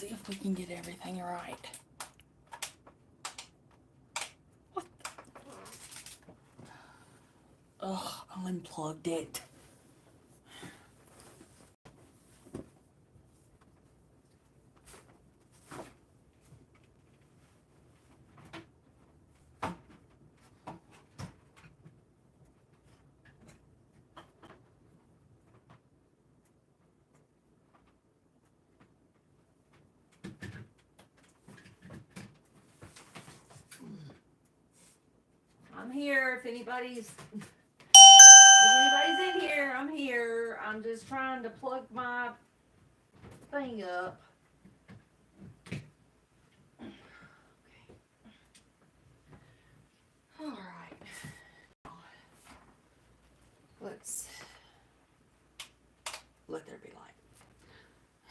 see if we can get everything right. What? Ugh, I unplugged it. I'm here if anybody's in here, I'm here. I'm just trying to plug my thing up. Okay. All right. Let's let there be light.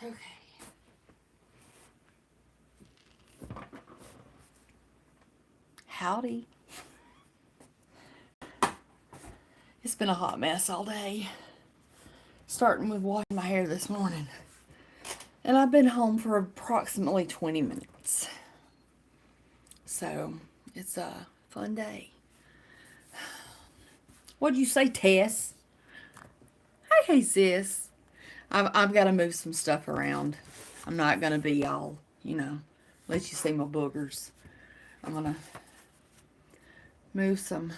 Okay. Howdy. It's been a hot mess all day. Starting with washing my hair this morning. And I've been home for approximately 20 minutes. So, it's a fun day. What'd you say, Tess? Hey, sis. I've got to move some stuff around. I'm not going to be all, let you see my boogers. I'm going to move some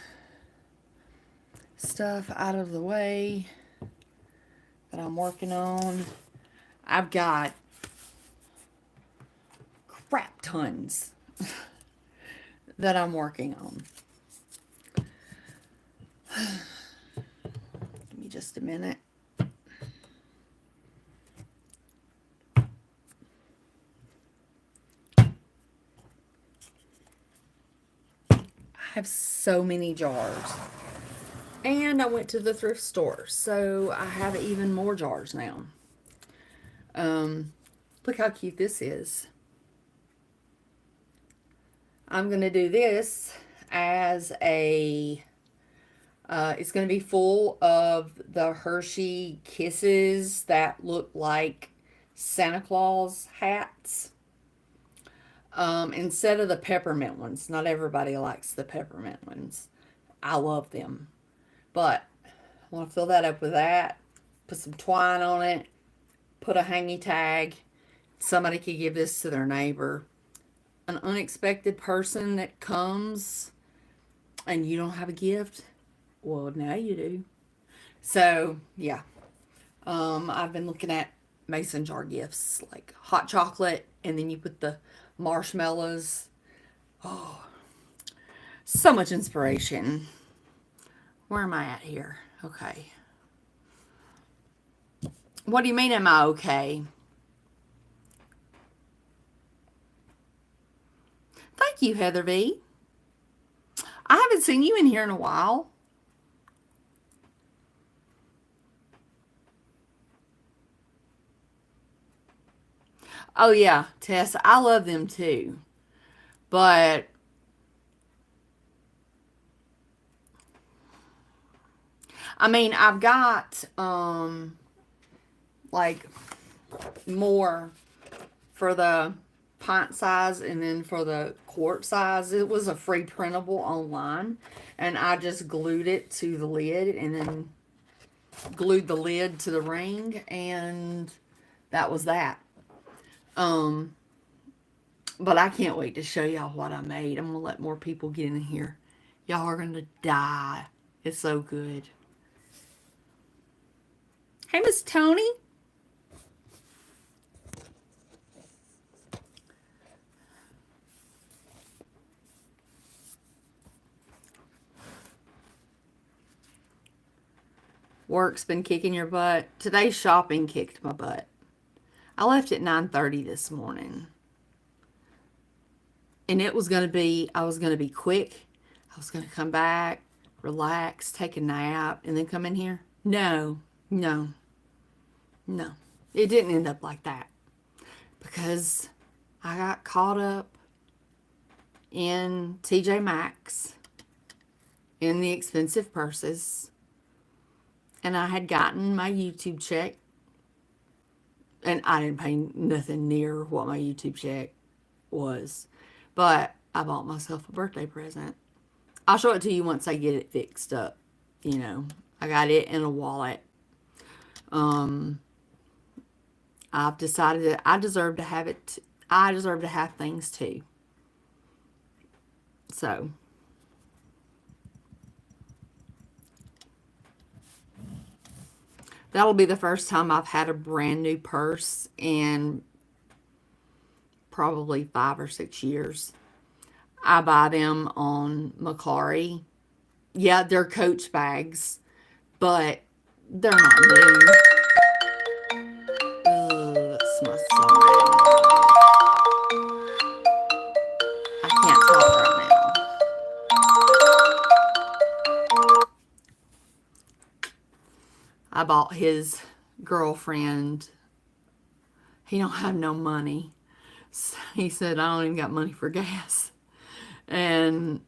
stuff out of the way that I'm working on. I've got crap tons that I'm working on. Give me just a minute. I have so many jars. And I went to the thrift store, so I have even more jars now. Look how cute this is. I'm going to do this as a, it's going to be full of the Hershey Kisses that look like Santa Claus hats. Instead of the peppermint ones. Not everybody likes the peppermint ones. I love them. But I want to fill that up with that. Put some twine on it. Put a hangy tag. Somebody could give this to their neighbor. An unexpected person that comes and you don't have a gift. Well, now you do. So, yeah. I've been looking at mason jar gifts. Like hot chocolate. And then you put the marshmallows. Oh. So much inspiration. Where am I at here? Okay. What do you mean, am I okay? Thank you, Heather V. I haven't seen you in here in a while. Oh, yeah, Tess, I love them too. But I mean, I've got like more for the pint size and then for the quart size. It was a free printable online, and I just glued it to the lid and then glued the lid to the ring, and that was that. But I can't wait to show y'all what I made. I'm gonna let more people get in here. Y'all are gonna die. It's so good. Hey, Miss Tony. Work's been kicking your butt. Today's shopping kicked my butt. I left at 9:30 this morning. And it was going to be, I was going to be quick. I was going to come back, relax, take a nap, and then come in here. No. It didn't end up like that. Because I got caught up in TJ Maxx, in the expensive purses. And I had gotten my YouTube check And I didn't pay nothing near what my YouTube check was. But I bought myself a birthday present. I'll show it to you once I get it fixed up. You know, I got it in a wallet. Um, I've decided that I deserve to have it. I deserve to have things too. So, that'll be the first time I've had a brand new purse in probably 5 or 6 years. I buy them on Macari. Yeah, they're Coach bags, but they're not new. That's my son. I can't talk right now. I bought his girlfriend. He don't have no money. So he said, I don't even got money for gas. And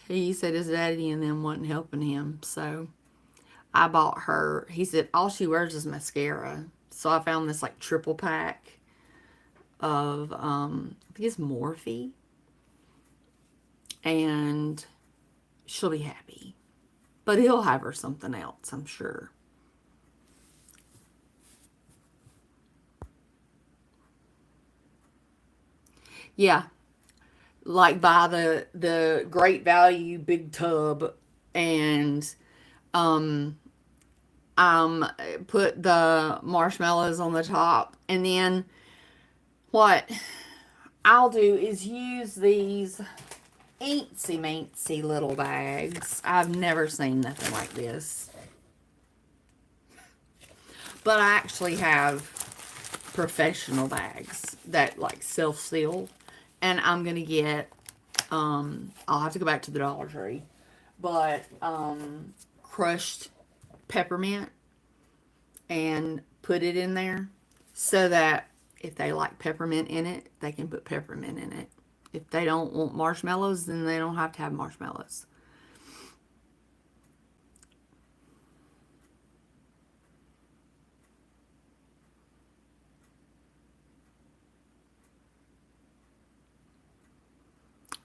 he said his daddy and them wasn't helping him. So I bought her. He said all she wears is mascara. So I found this like triple pack of, I think it's Morphe. And she'll be happy. But he'll have her something else, I'm sure. Yeah, like buy the Great Value big tub and um um put the marshmallows on the top, and then what I'll do is use these eensy meensy little bags. I've never seen nothing like this, but I actually have professional bags that like self-seal, and I'm gonna get I'll have to go back to the Dollar Tree, but crushed peppermint and put it in there so that if they like peppermint in it, they can put peppermint in it. If they don't want marshmallows, then they don't have to have marshmallows.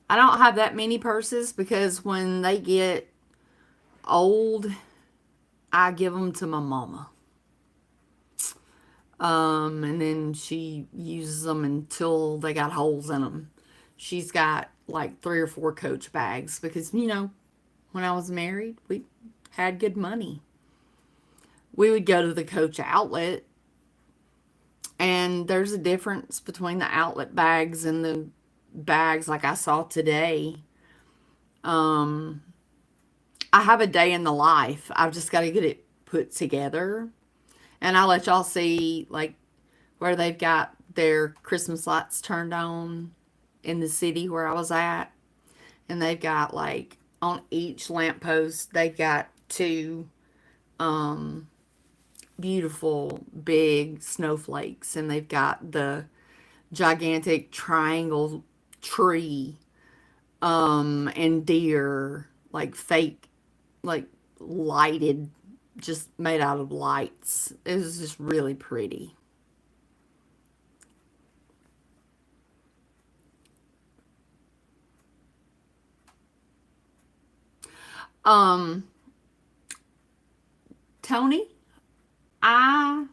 I don't have that many purses because when they get old, I give them to my mama. And then she uses them until they got holes in them. She's got like 3 or 4 Coach bags because, you know, when I was married, we had good money. We would go to the Coach outlet, and there's a difference between the outlet bags and the bags like I saw today. Um, I have a day in the life. I've just got to get it put together. And I'll let y'all see like where they've got their Christmas lights turned on in the city where I was at. And they've got like on each lamppost, they've got 2 beautiful big snowflakes. And they've got the gigantic triangle tree and deer, like fake, like lighted, just made out of lights. It was just really pretty. Um, Tony, I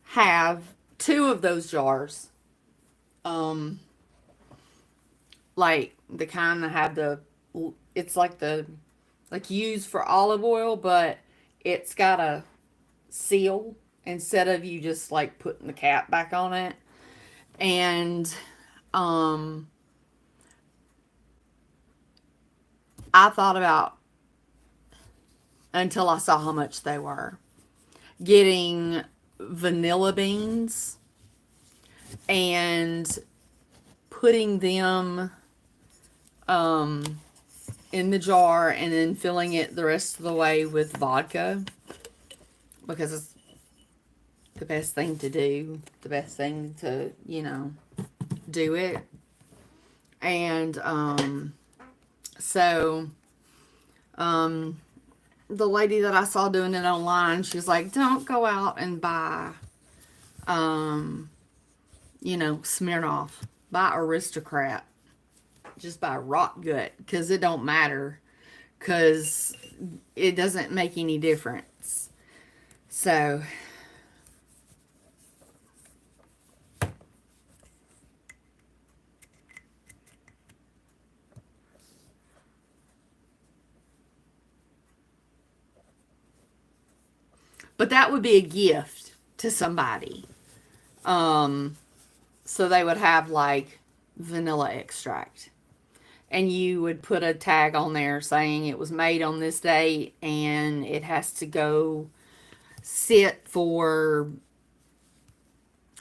have 2 of those jars. Um, like the kind that have the, it's like the, like used for olive oil, but it's got a seal instead of you just like putting the cap back on it. And um I thought about, until I saw how much they were, getting vanilla beans and putting them in the jar and then filling it the rest of the way with vodka, because it's the best thing to do, the best thing to, you know, do it. And so the lady that I saw doing it online, she was like, don't go out and buy Um, Smirnoff. Buy Aristocrat. Just buy Rock Gut, because it don't matter, because it doesn't make any difference. So, but that would be a gift to somebody. Um, so they would have like vanilla extract. And you would put a tag on there saying it was made on this date and it has to go sit for,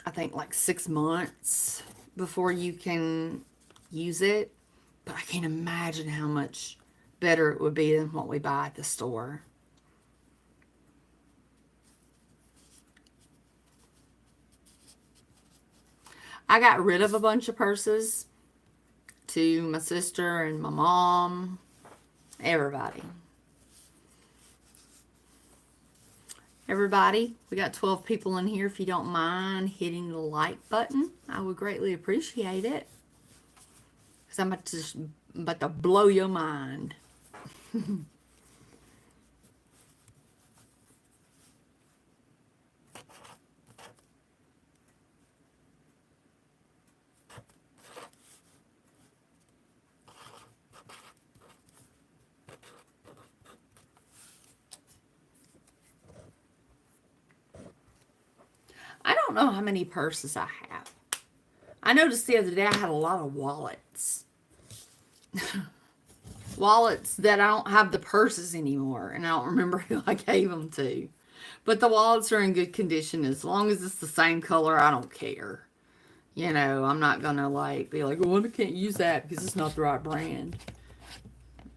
I think, like 6 months before you can use it. But I can't imagine how much better it would be than what we buy at the store. I got rid of a bunch of purses to my sister and my mom, everybody. Everybody, we got 12 people in here. If you don't mind hitting the like button, I would greatly appreciate it. Because I'm about to blow your mind. I don't know how many purses I have. I noticed the other day I had a lot of wallets. Wallets that I don't have the purses anymore, and I don't remember who I gave them to. But the wallets are in good condition. As long as it's the same color, I don't care. I'm not gonna be like, oh, I can't use that because it's not the right brand.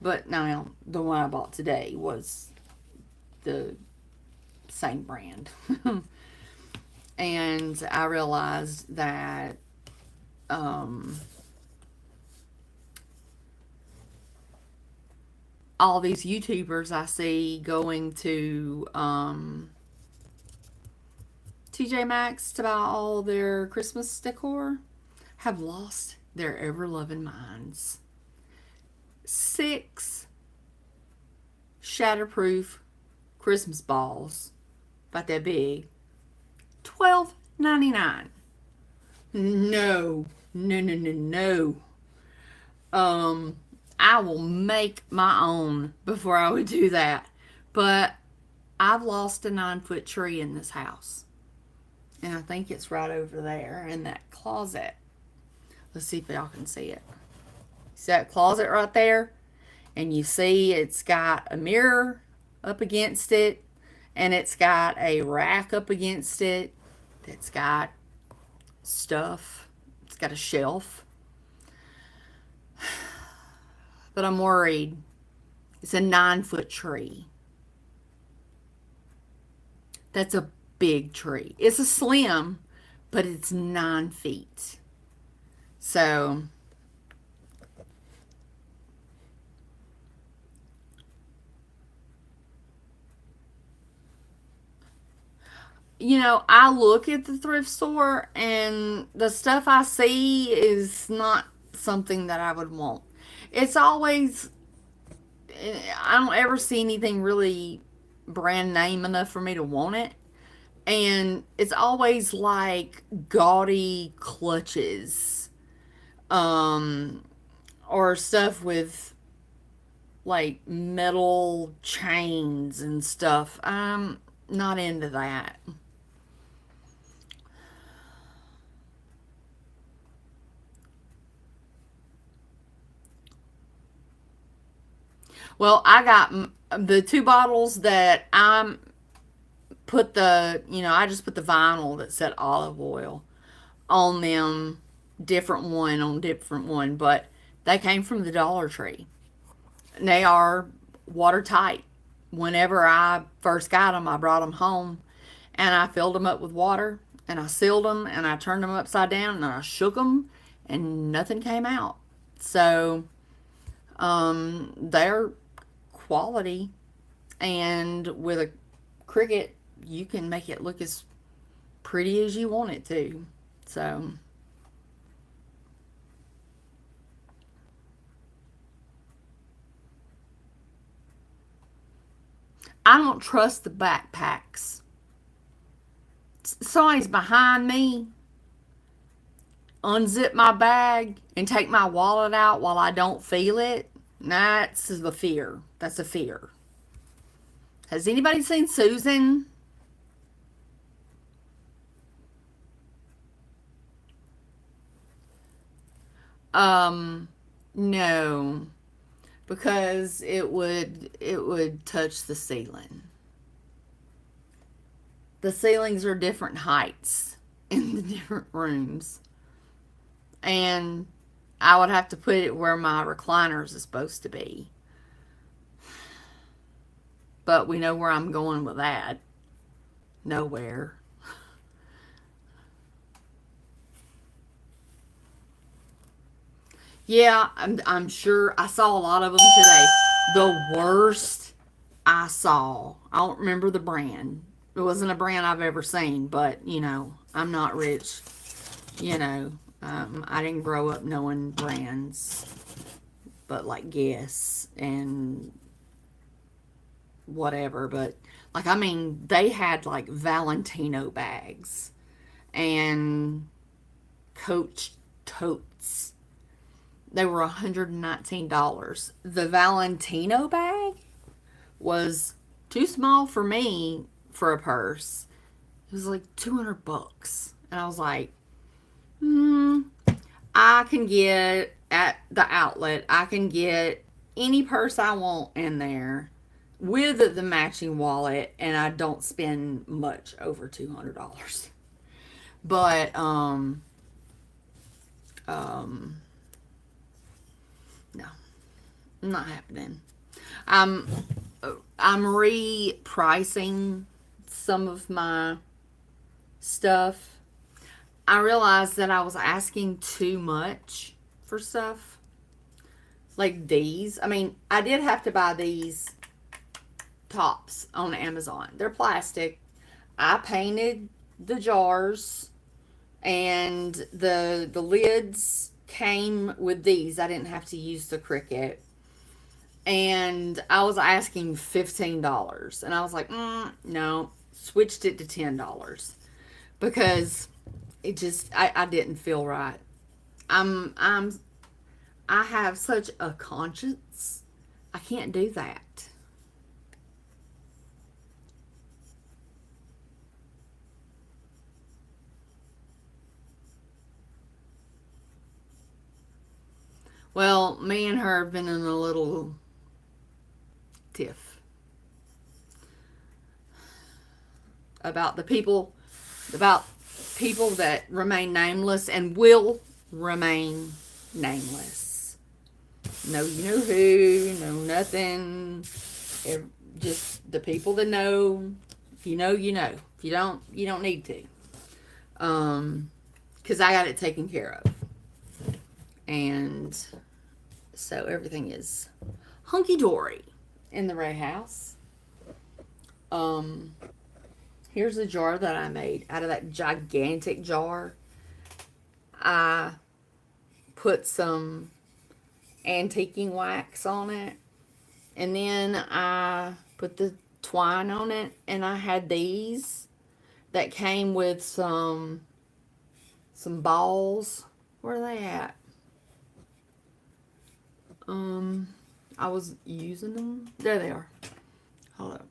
But now the one I bought today was the same brand. And I realized that all these YouTubers I see going to TJ Maxx to buy all their Christmas decor have lost their ever loving minds. 6 shatterproof Christmas balls, about that big, $12.99. No, no, no, no, no. I will make my own before I would do that. But I've lost a 9-foot tree in this house. And I think it's right over there in that closet. Let's see if y'all can see it. See that closet right there? And you see it's got a mirror up against it. And it's got a rack up against it. That's got stuff. It's got a shelf. But I'm worried. It's a 9-foot tree. That's a big tree. It's a slim, but it's 9 feet. So, I look at the thrift store and the stuff I see is not something that I would want. It's always, I don't ever see anything really brand name enough for me to want it. And it's always like gaudy clutches, um, or stuff with like metal chains and stuff. I'm not into that. Well, I got the 2 bottles that I just put the vinyl that said olive oil on them, different one on different one, but they came from the Dollar Tree. They are watertight. Whenever I first got them, I brought them home and I filled them up with water and I sealed them and I turned them upside down and I shook them and nothing came out. So, they're quality, and with a Cricut, you can make it look as pretty as you want it to. So, I don't trust the backpacks. Somebody's behind me, unzip my bag, and take my wallet out while I don't feel it. That's a fear. That's a fear. Has anybody seen Susan? Um, no, because it would touch the ceiling. The ceilings are different heights in the different rooms, and I would have to put it where my recliners is supposed to be. But we know where I'm going with that. Nowhere. Yeah, I'm sure I saw a lot of them today. The worst I saw, I don't remember the brand. It wasn't a brand I've ever seen, but I'm not rich. You know, I didn't grow up knowing brands, but like Guess and whatever. But like, I mean, they had like Valentino bags and Coach totes. They were $119. The Valentino bag was too small for me for a purse. It was like $200. And I was like, I can get at the outlet, I can get any purse I want in there with the matching wallet, and I don't spend much over $200. But, um, no, not happening. I'm I'm repricing some of my stuff. I realized that I was asking too much for stuff. Like these. I mean, I did have to buy these tops on Amazon. They're plastic. I painted the jars, and the lids came with these. I didn't have to use the Cricut. And I was asking $15, and I was like, no, switched it to $10 because it just I didn't feel right. I'm I have such a conscience. I can't do that. Well, me and her have been in a little tiff about about people that remain nameless and will remain nameless. No, you know who, no nothing. Just the people that know. If you know, you know. If you don't need to. Because I got it taken care of, and so everything is hunky dory in the Ray house. Um, Here's a jar that I made out of that gigantic jar. I put some antiquing wax on it, and then I put the twine on it, and I had these that came with some balls. Where are they at? I was using them. There they are. Hold up.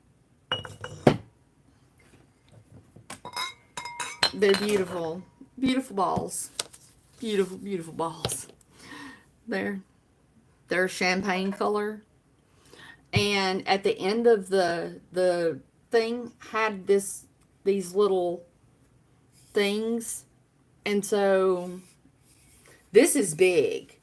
They're beautiful. Beautiful balls. Beautiful, beautiful balls. They're champagne color. And at the end of the thing had these little things. And so this is big.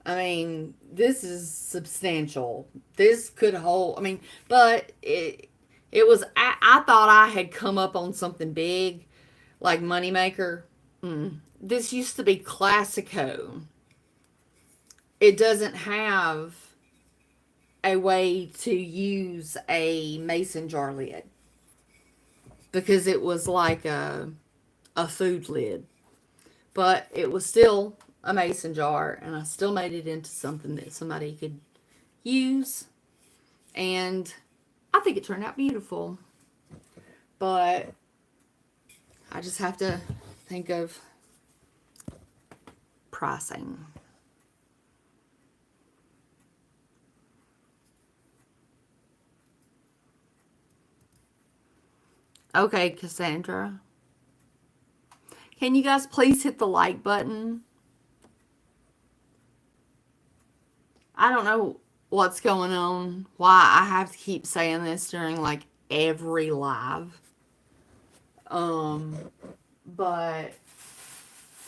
I mean, this is substantial. This could hold, I mean, but it was, I thought I had come up on something big, like Moneymaker. This used to be Classico. It doesn't have a way to use a mason jar lid because it was like a food lid. But it was still a mason jar, and I still made it into something that somebody could use. And I think it turned out beautiful. But I just have to think of pricing. Okay, Cassandra. Can you guys please hit the like button? I don't know what's going on, why I have to keep saying this during like every live. But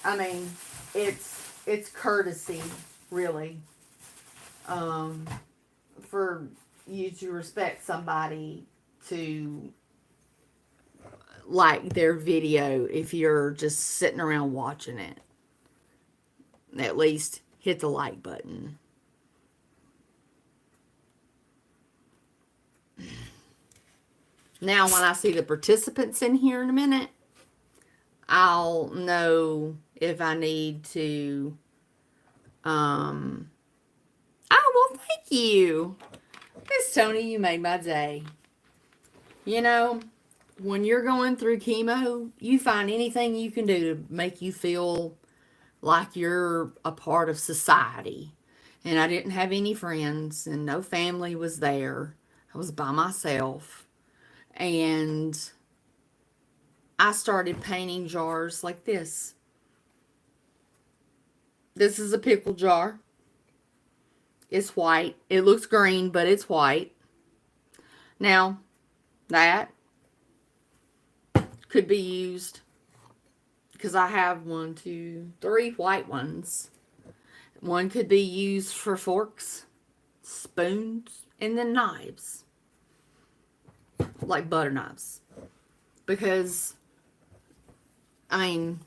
I mean, it's courtesy, really, for you to respect somebody to like their video if you're just sitting around watching it. At least hit the like button. Now, when I see the participants in here in a minute, I'll know if I need to. Oh, well, thank you. Miss Tony, you made my day. You know, when you're going through chemo, you find anything you can do to make you feel like you're a part of society. And I didn't have any friends, and no family was there. I was by myself. And I started painting jars like this. This is a pickle jar. It's white. It looks green, but it's white. Now, that could be used because I have 1, 2, 3 white ones. One could be used for forks, spoons, and then knives. Like butter knives. Because, I mean,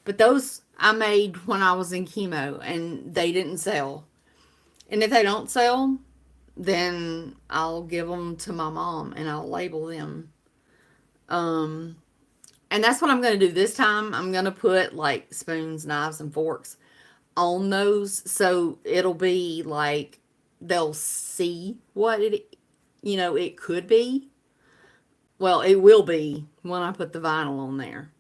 but those I made when I was in chemo and they didn't sell. And if they don't sell, then I'll give them to my mom and I'll label them. And that's what I'm going to do this time. I'm going to put like spoons, knives, and forks on those. So it'll be like they'll see what it could be. Well, it will be when I put the vinyl on there.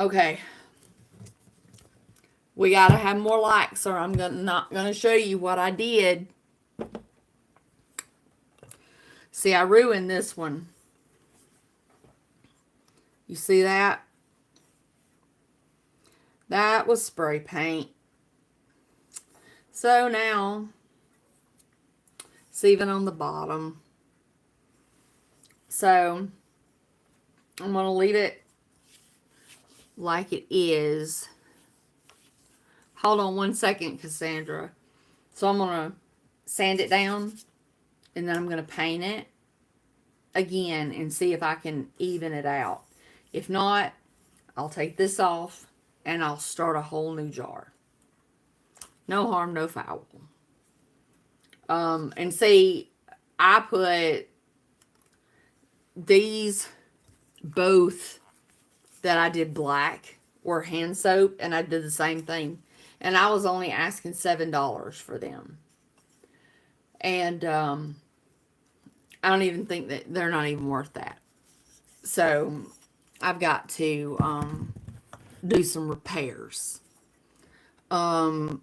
Okay. We got to have more likes or I'm not going to show you what I did. See, I ruined this one. You see that? That was spray paint. So now, it's even on the bottom. So, I'm going to leave it like it is. Hold on one second, Cassandra. So, I'm going to sand it down. And then I'm going to paint it again and see if I can even it out. If not, I'll take this off and I'll start a whole new jar. No harm, no foul. And see, I put these both that I did black were hand soap, and I did the same thing. And I was only asking $7 for them. And I don't even think that they're not even worth that. So I've got to do some repairs. I'm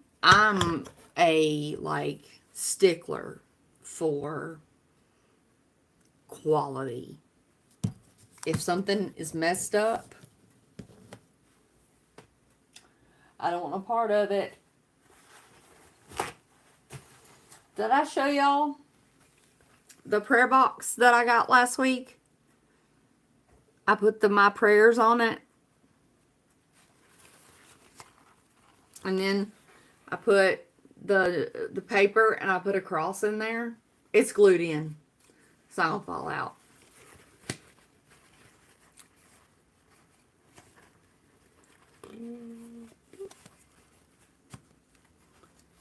a like stickler for quality. If something is messed up, I don't want a part of it. Did I show y'all the prayer box that I got last week? I put my prayers on it. And then I put the paper and I put a cross in there. It's glued in. It's not going to fall out.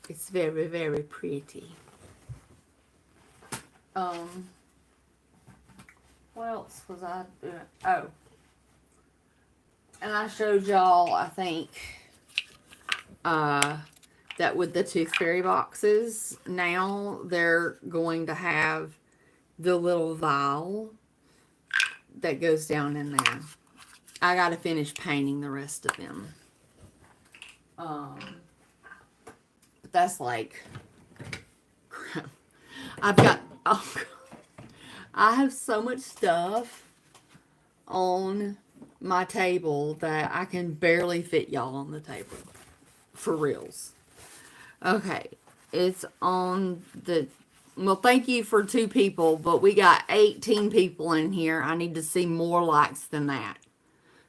It's very, very pretty. What else was I doing? Oh. And I showed y'all, I think, that with the Tooth Fairy boxes, now they're going to have the little vial that goes down in there. I got to finish painting the rest of them. But that's like, crap. I've got, oh, I have so much stuff on my table that I can barely fit y'all on the table. For reals. Okay. It's on the, well, thank you for 2 people, but we got 18 people in here. I need to see more likes than that,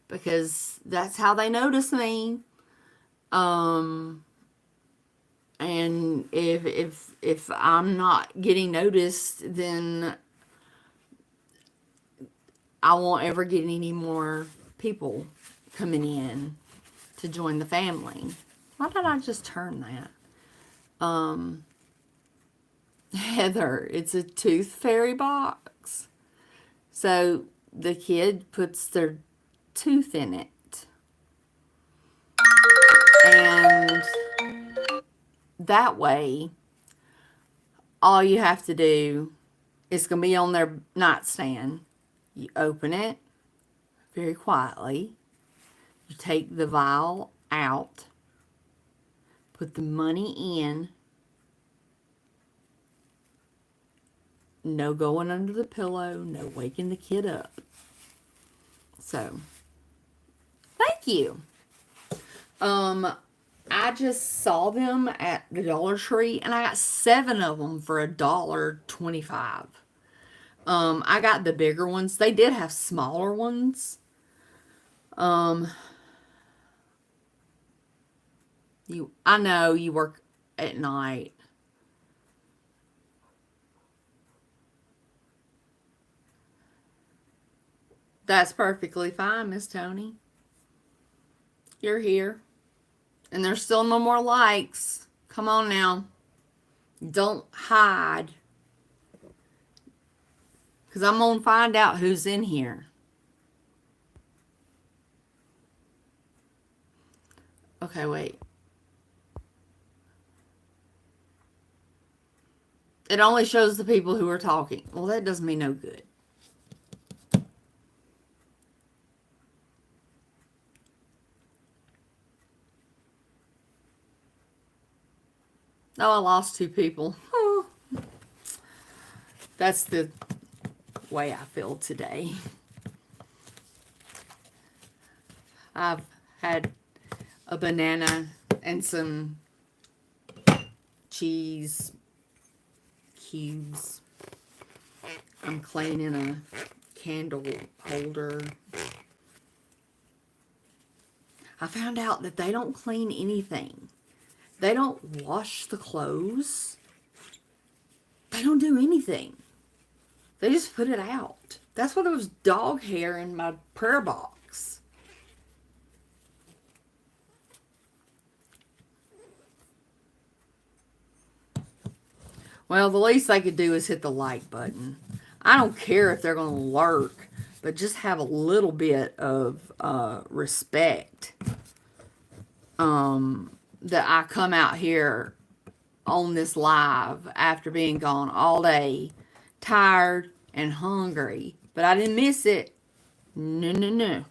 because that's how they notice me. And if I'm not getting noticed, then I won't ever get any more people coming in to join the family. Why did I just turn that? Heather, it's a Tooth Fairy box. So the kid puts their tooth in it. And that way, all you have to do is going to be on their nightstand. You open it very quietly. You take the vial out. Put the money in. No going under the pillow. No waking the kid up. So, thank you. I just saw them at the Dollar Tree, and I got 7 of them for $1.25. I got the bigger ones. They did have smaller ones. I know you work at night. That's perfectly fine, Miss Tony. You're here. And there's still no more likes. Come on now. Don't hide. Because I'm going to find out who's in here. Okay, wait. It only shows the people who are talking. Well, that does me no good. Oh, I lost 2 people. Oh. That's the way I feel today. I've had a banana and some cheese cubes. I'm cleaning a candle holder. I found out that they don't clean anything. They don't wash the clothes. They don't do anything. They just put it out. That's why there was dog hair in my prayer box. Well, the least they could do is hit the like button. I don't care if they're going to lurk, but just have a little bit of respect. That I come out here on this live after being gone all day, tired and hungry. But I didn't miss it. No.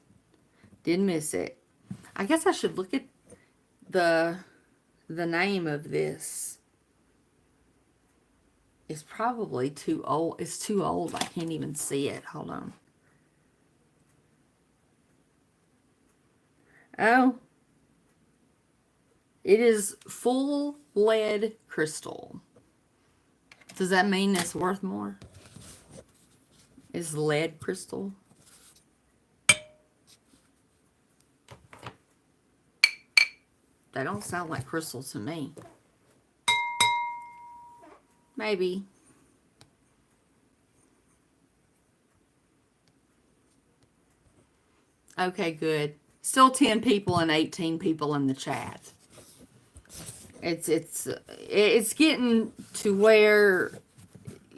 Didn't miss it. I guess I should look at the name of this. It's probably too old. It's too old. I can't even see it. Hold on. Oh. It is full lead crystal. Does that mean it's worth more? It's lead crystal. They don't sound like crystal to me. Maybe. Okay, good. Still 10 people and 18 people in the chat. It's getting to where,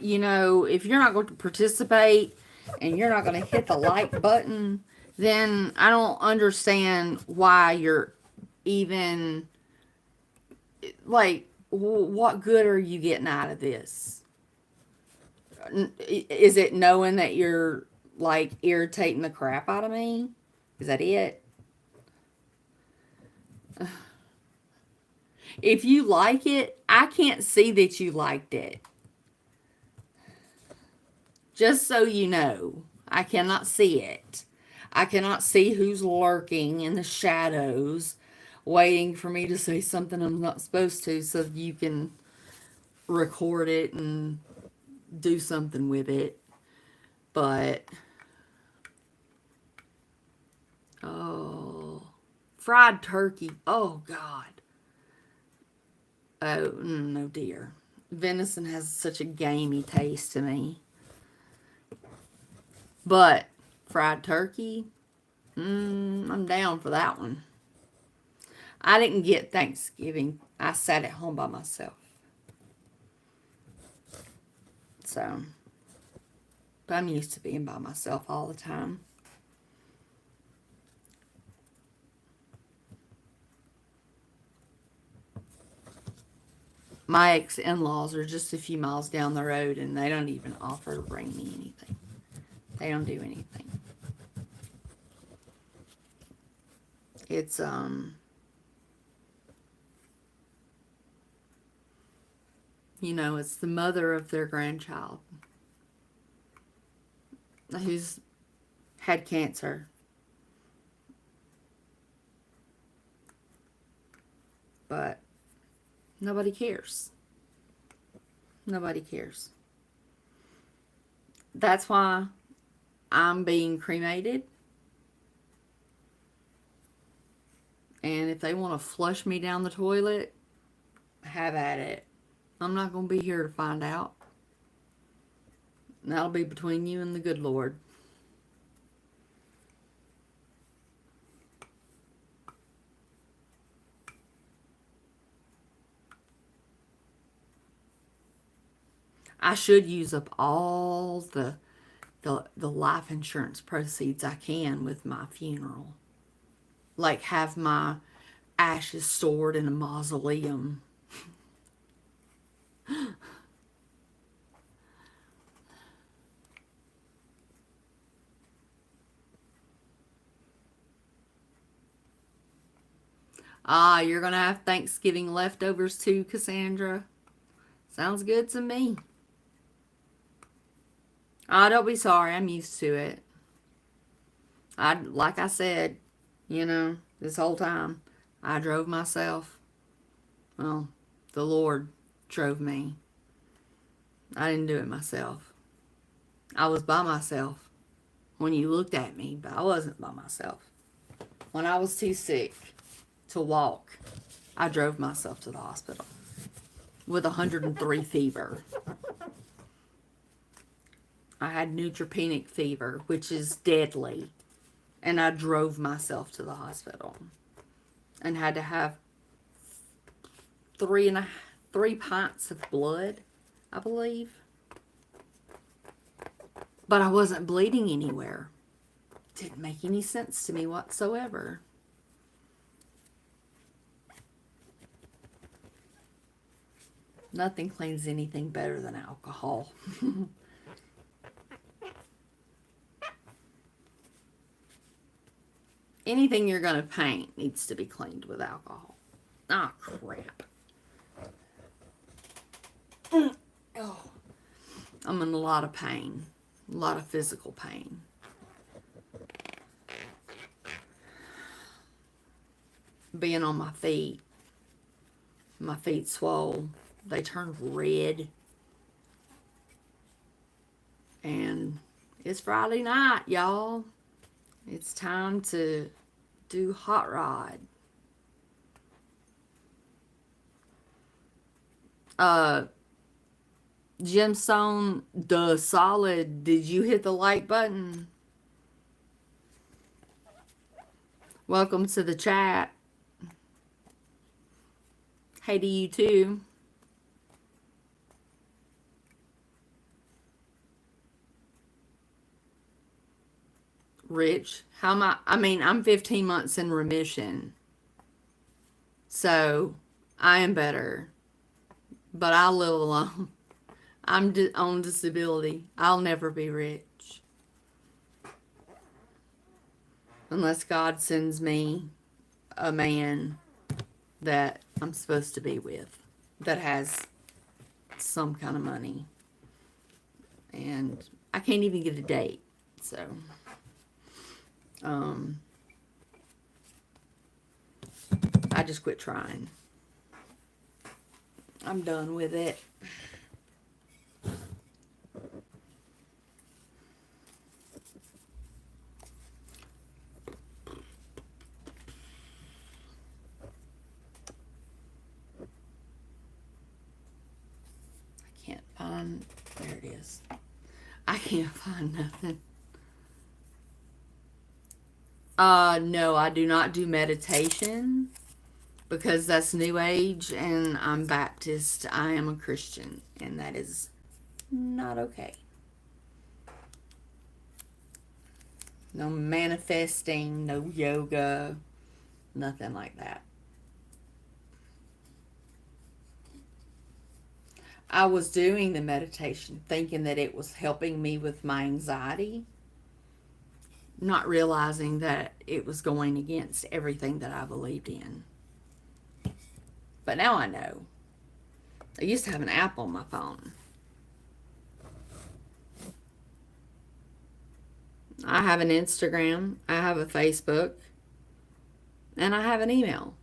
you know, if you're not going to participate, and you're not going to hit the like button, then I don't understand why you're even, like, what good are you getting out of this? Is it knowing that you're, like, irritating the crap out of me? Is that it? If you like it, I can't see that you liked it. Just so you know, I cannot see it. I cannot see who's lurking in the shadows, waiting for me to say something I'm not supposed to so you can record it and do something with it. But, oh, fried turkey. Oh, God. Oh, no, dear. Venison has such a gamey taste to me. But fried turkey, I'm down for that one. I didn't get Thanksgiving. I sat at home by myself. So, but I'm used to being by myself all the time. My ex-in-laws are just a few miles down the road, and they don't even offer to bring me anything. They don't do anything. It's, you know, it's the mother of their grandchild who's had cancer. But nobody cares. Nobody cares. That's why I'm being cremated. And if they want to flush me down the toilet, have at it. I'm not going to be here to find out. That'll be between you and the good Lord. I should use up all the life insurance proceeds I can with my funeral. Like, have my ashes stored in a mausoleum. Ah, you're going to have Thanksgiving leftovers too, Cassandra? Sounds good to me. Ah, don't be sorry. I'm used to it. Like I said, you know, this whole time, I drove myself. Well, the Lord drove me. I didn't do it myself. I was by myself when you looked at me, but I wasn't by myself. When I was too sick to walk, I drove myself to the hospital with 103 fever. I had neutropenic fever, which is deadly, and I drove myself to the hospital and had to have 3 pints of blood, I believe. But I wasn't bleeding anywhere. Didn't make any sense to me whatsoever. Nothing cleans anything better than alcohol. Anything you're going to paint needs to be cleaned with alcohol. Ah, crap. Oh, I'm in a lot of pain. A lot of physical pain. Being on my feet swole. They turned red. And it's Friday night, y'all. It's time to do hot rod. Gemstone the Solid, did you hit the like button? Welcome to the chat. Hey to you too. rich. How am I mean, I'm 15 months in remission. So I am better. But I live alone. I'm on disability. I'll never be rich. Unless God sends me a man that I'm supposed to be with that has some kind of money. And I can't even get a date. So, I just quit trying. I'm done with it. I can't find, there it is. I can't find nothing. No, I do not do meditation because that's New Age and I'm Baptist. I am a Christian and that is not okay. No manifesting, no yoga, nothing like that. I was doing the meditation thinking that it was helping me with my anxiety, not realizing that it was going against everything that I believed in. But now I know. I used to have an app on my phone. I have an Instagram, I have a Facebook, and I have an email.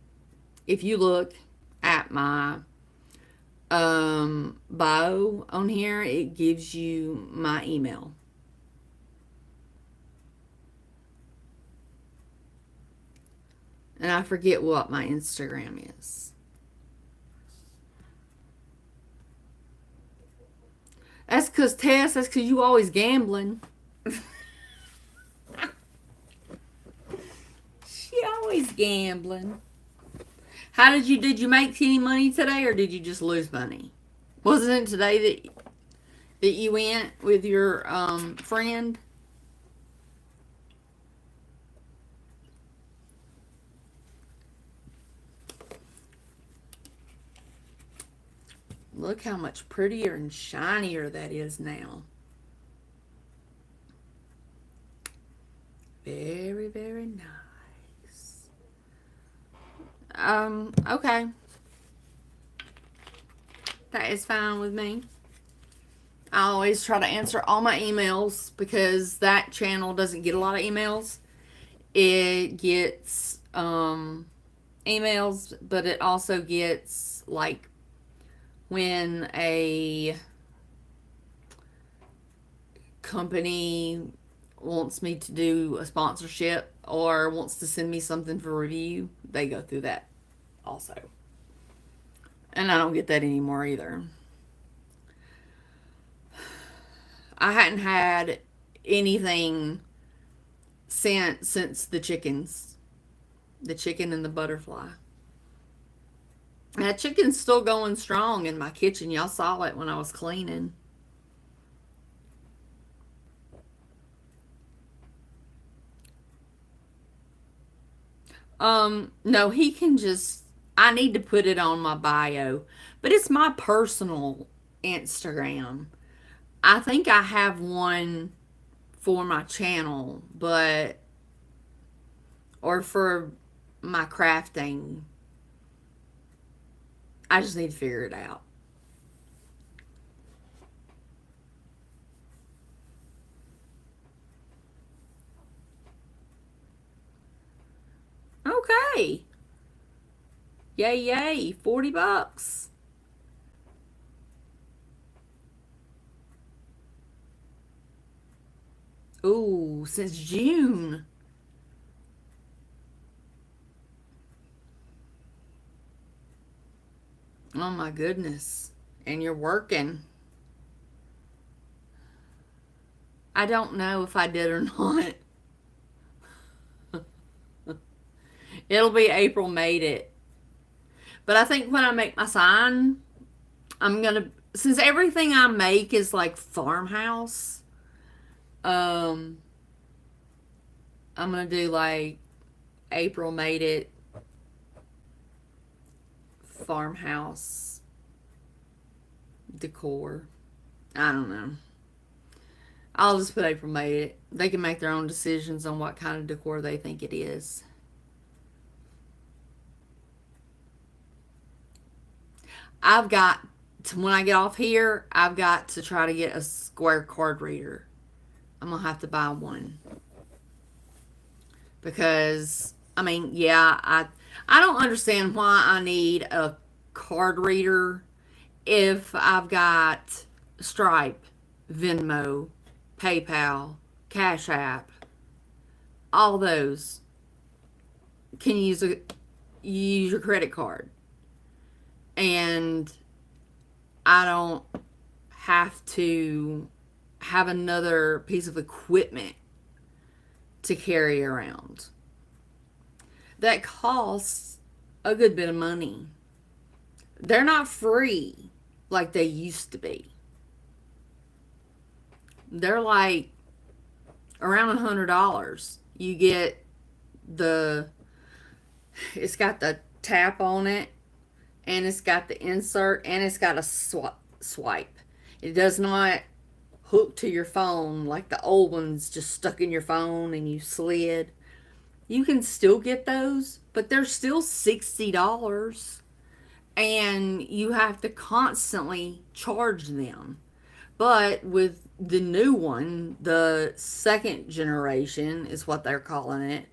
If you look at my bio on here, it gives you my email. And I forget what my Instagram is. That's because, Tess, that's because you always gambling. She always gambling. How did you make any money today, or did you just lose money? Wasn't it today that you went with your friend? Look how much prettier and shinier that is now. Very, very nice. Okay. That is fine with me. I always try to answer all my emails because that channel doesn't get a lot of emails. It gets emails, but it also gets like when a company wants me to do a sponsorship or wants to send me something for review, they go through that also. And I don't get that anymore either. I hadn't had anything sent since the chickens. The chicken and the butterfly. That chicken's still going strong in my kitchen. Y'all saw it when I was cleaning. No, he can just, I need to put it on my bio, but it's my personal Instagram. I think I have one for my channel, but, or for my crafting. I just need to figure it out. Okay. Yay, yay. 40 bucks. Ooh, since June. Oh my goodness. And you're working. I don't know if I did or not. It'll be April made it. But I think when I make my sign, I'm going to, since everything I make is like farmhouse, I'm going to do like April made it farmhouse decor. I don't know. I'll just put April made it. They can make their own decisions on what kind of decor they think it is. I've got to, when I get off here, I've got to try to get a square card reader. I'm going to have to buy one. Because, I mean, yeah, I don't understand why I need a card reader if I've got Stripe, Venmo, PayPal, Cash App, all those can use your credit card. And I don't have to have another piece of equipment to carry around. That costs a good bit of money. They're not free like they used to be. They're like around $100. You get it's got the tap on it, and it's got the insert, and it's got a swipe. It does not hook to your phone like the old ones, just stuck in your phone and you slid. You can still get those, but they're still $60, and you have to constantly charge them. But with the new one, the second generation is what they're calling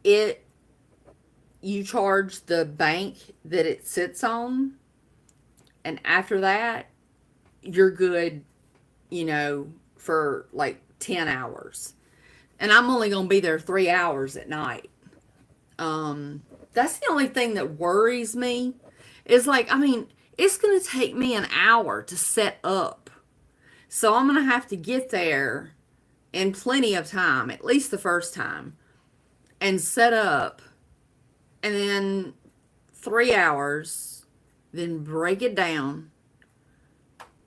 it, you charge the bank that it sits on, and after that, you're good, for like 10 hours. And I'm only going to be there 3 hours at night. That's the only thing that worries me is like, I mean, it's going to take me an hour to set up. So I'm going to have to get there in plenty of time, at least the first time, and set up, and then 3 hours, then break it down,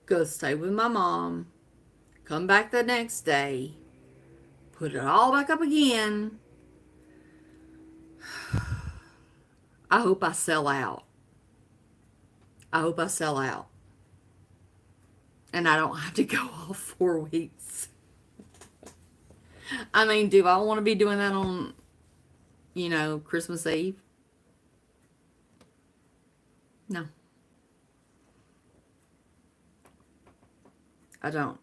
go stay with my mom, come back the next day, put it all back up again. I hope I sell out. I hope I sell out. And I don't have to go all 4 weeks. I mean, do I want to be doing that on, Christmas Eve? No. I don't.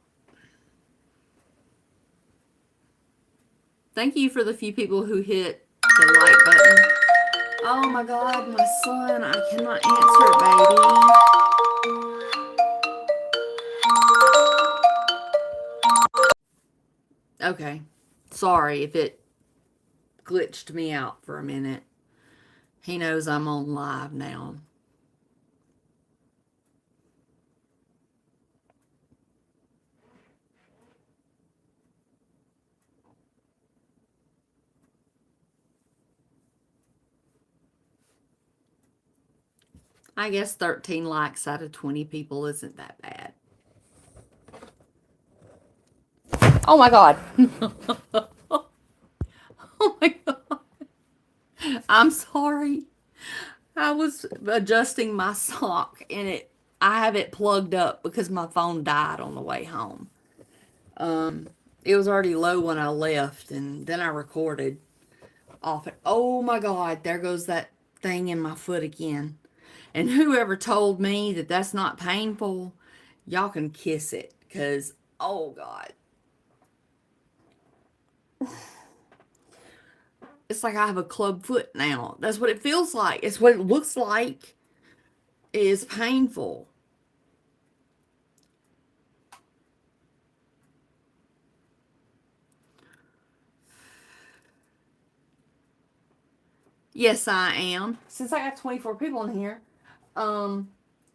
Thank you for the few people who hit the like button. Oh my God, my son, I cannot answer it, baby. Okay. Sorry if it glitched me out for a minute. He knows I'm on live now. I guess 13 likes out of 20 people isn't that bad. Oh my God. Oh my God. I'm sorry. I was adjusting my sock, and I have it plugged up because my phone died on the way home. It was already low when I left, and then I recorded off it. Oh my God, there goes that thing in my foot again. And whoever told me that that's not painful, y'all can kiss it, because, oh God. It's like I have a club foot now. That's what it feels like. It's what it looks like. It is painful. Yes, I am. Since I got 24 people in here,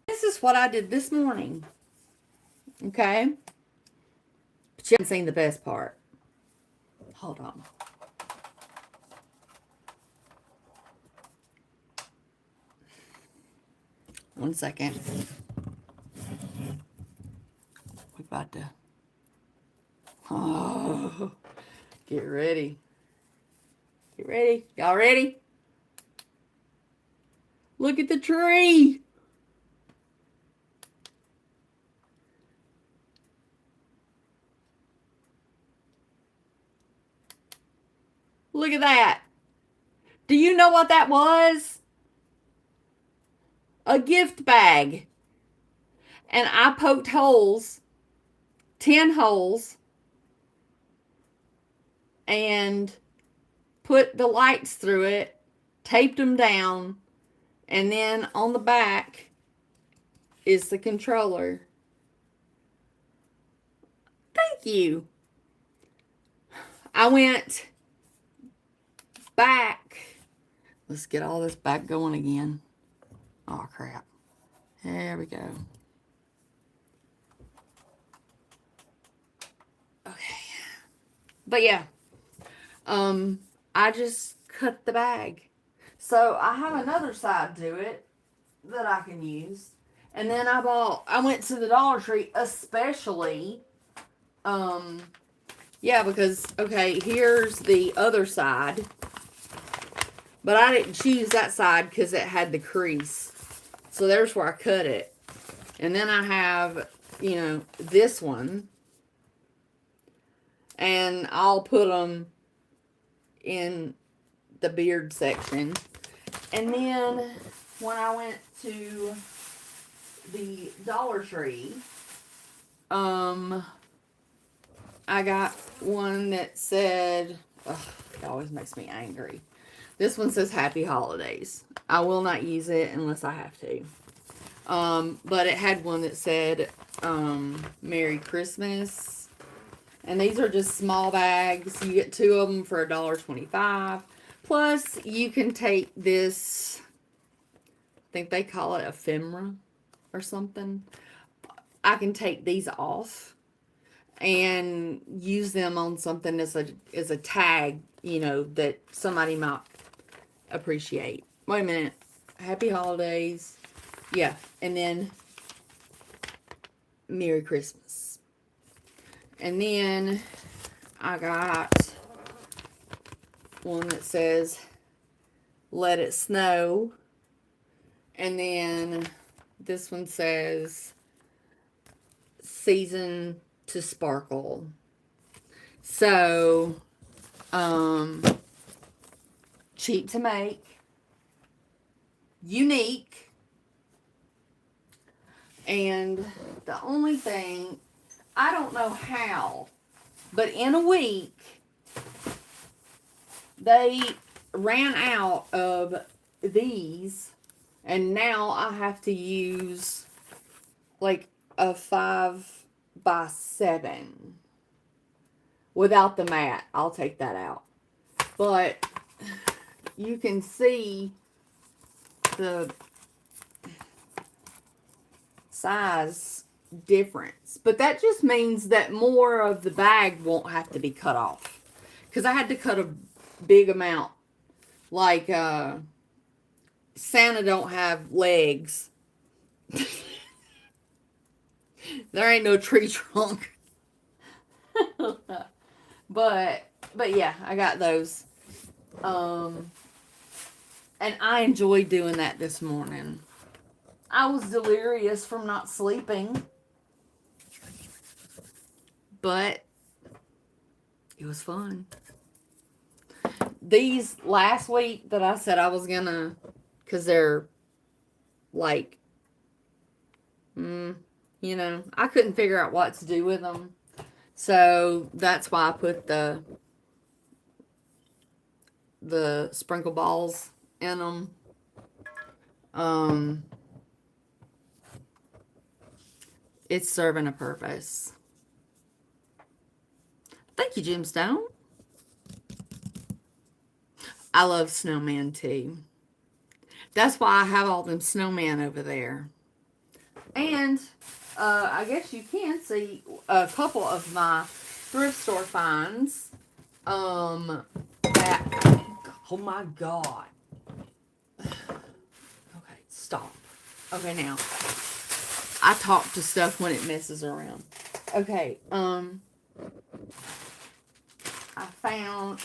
this is what I did this morning. Okay? But you haven't seen the best part. Hold on. One second. We're about to... Oh, get ready. You ready? Y'all ready? Look at the tree. Look at that. Do you know what that was? A gift bag. And I poked holes, 10 holes, and put the lights through it, taped them down, and then on the back is the controller. Thank you. I went back. Let's get all this back going again. Oh, crap. There we go. Okay. But yeah. I just cut the bag. So I have another side to it that I can use. And then I went to the Dollar Tree especially, yeah, because, okay, here's the other side. But I didn't choose that side because it had the crease. So there's where I cut it. And then I have, you know, this one. And I'll put them in the beard section. And then when I went to the Dollar Tree, I got one that said, ugh, it always makes me angry. This one says Happy Holidays. I will not use it unless I have to. But it had one that said, Merry Christmas. And these are just small bags. You get 2 of them for $1.25. Plus, you can take this, I think they call it ephemera or something. I can take these off and use them on something as a tag, you know, that somebody might appreciate. Wait a minute. Happy Holidays. Yeah. And then Merry Christmas. And then I got one that says Let It Snow. And then this one says Season to Sparkle. So, cheap to make, unique, and the only thing, I don't know how, but in a week, they ran out of these, and now I have to use like a 5x7 without the mat. I'll take that out. But you can see the size difference. But that just means that more of the bag won't have to be cut off. Because I had to cut a big amount. Like, Santa don't have legs. There ain't no tree trunk. But yeah, I got those. And I enjoyed doing that this morning. I was delirious from not sleeping. But it was fun. These last week that I said I was gonna, because they're like, you know, I couldn't figure out what to do with them. So that's why I put the sprinkle balls in them. It's serving a purpose. Thank you, Gemstone. I love snowman too. That's why I have all them snowmen over there. And I guess you can see a couple of my thrift store finds. Oh my God. Okay, stop. Okay, now. I talk to stuff when it messes around. Okay, I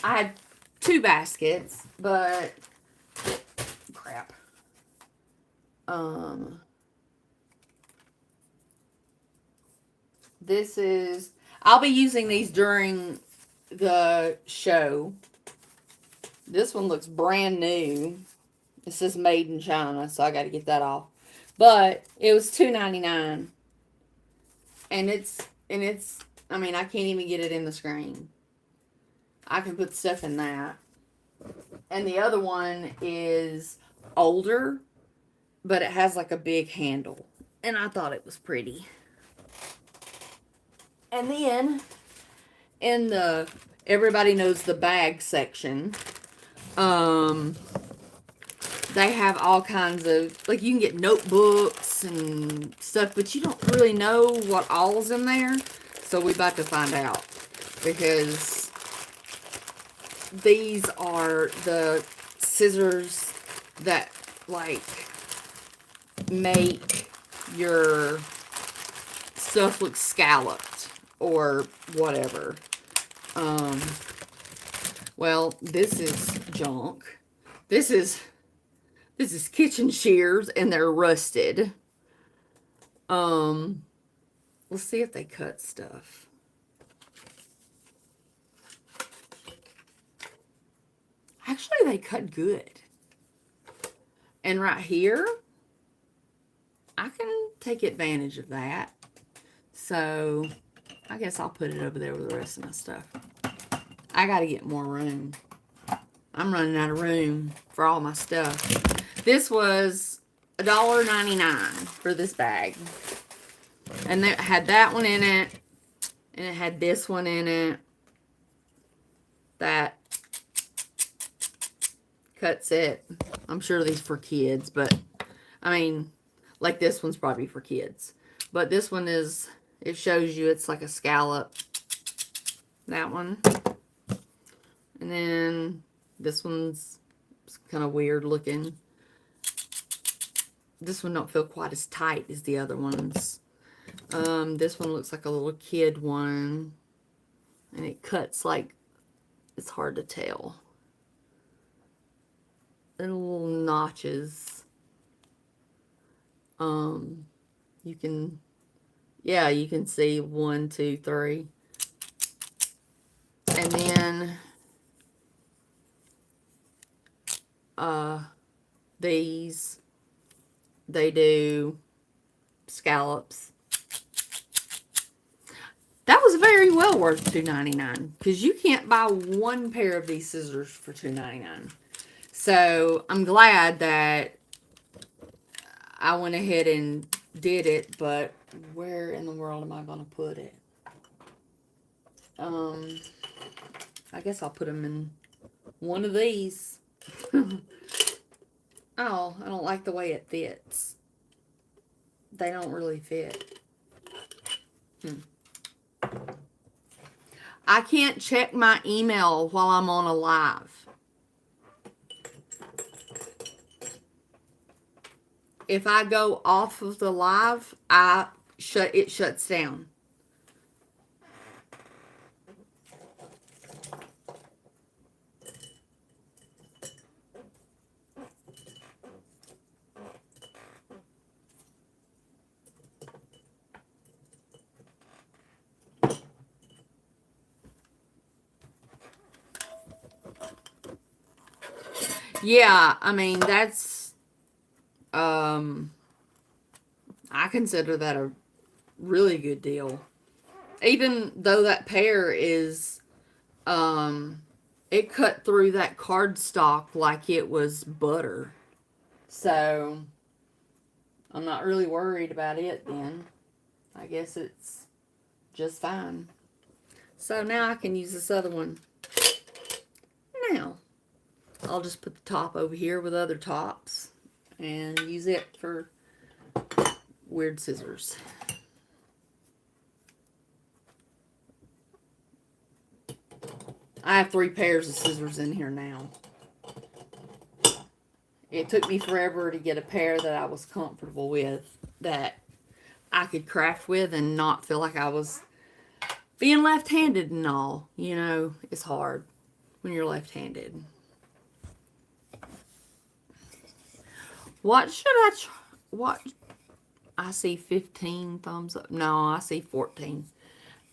had 2 baskets, but crap. This is, I'll be using these during the show. This one looks brand new. It says made in China, so I got to get that off. But it was $2.99, and it's. I mean, I can't even get it in the screen. I can put stuff in that. And the other one is older, but it has like a big handle, and I thought it was pretty. And then in the everybody knows the bag section, they have all kinds of, like, you can get notebooks and stuff, but you don't really know what all's in there. So we're about to find out, because these are the scissors that, like, make your stuff look scalloped or whatever. Well, this is junk. This is kitchen shears, and they're rusted. Let's see if they cut stuff. Actually, they cut good. And right here, I can take advantage of that. So, I guess I'll put it over there with the rest of my stuff. I gotta get more room. I'm running out of room for all my stuff. This was $1.99 for this bag. And it had that one in it. And it had this one in it. That cuts it. I'm sure these for kids, but I mean, like, this one's probably for kids. But this one is, it shows you it's like a scallop. That one. And then this one's kind of weird looking. This one don't feel quite as tight as the other ones. This one looks like a little kid one. And it cuts like, it's hard to tell. And little notches. You can, yeah, you can see 1, 2, 3. And then, these, they do scallops. That was very well worth $2.99, because you can't buy one pair of these scissors for $2.99. So I'm glad that I went ahead and did it, but where in the world am I going to put it? I guess I'll put them in one of these. Oh, I don't like the way it fits. They don't really fit. I can't check my email while I'm on a live. If I go off of the live, it shuts down. Yeah, I mean, that's, I consider that a really good deal. Even though that pair is, it cut through that cardstock like it was butter. So, I'm not really worried about it then. I guess it's just fine. So now I can use this other one. Now, I'll just put the top over here with other tops and use it for weird scissors. I have 3 pairs of scissors in here now. It took me forever to get a pair that I was comfortable with, that I could craft with and not feel like I was being left-handed and all. You know, it's hard. when you're left-handed. What should I what? I see 15 thumbs up. No, I see 14.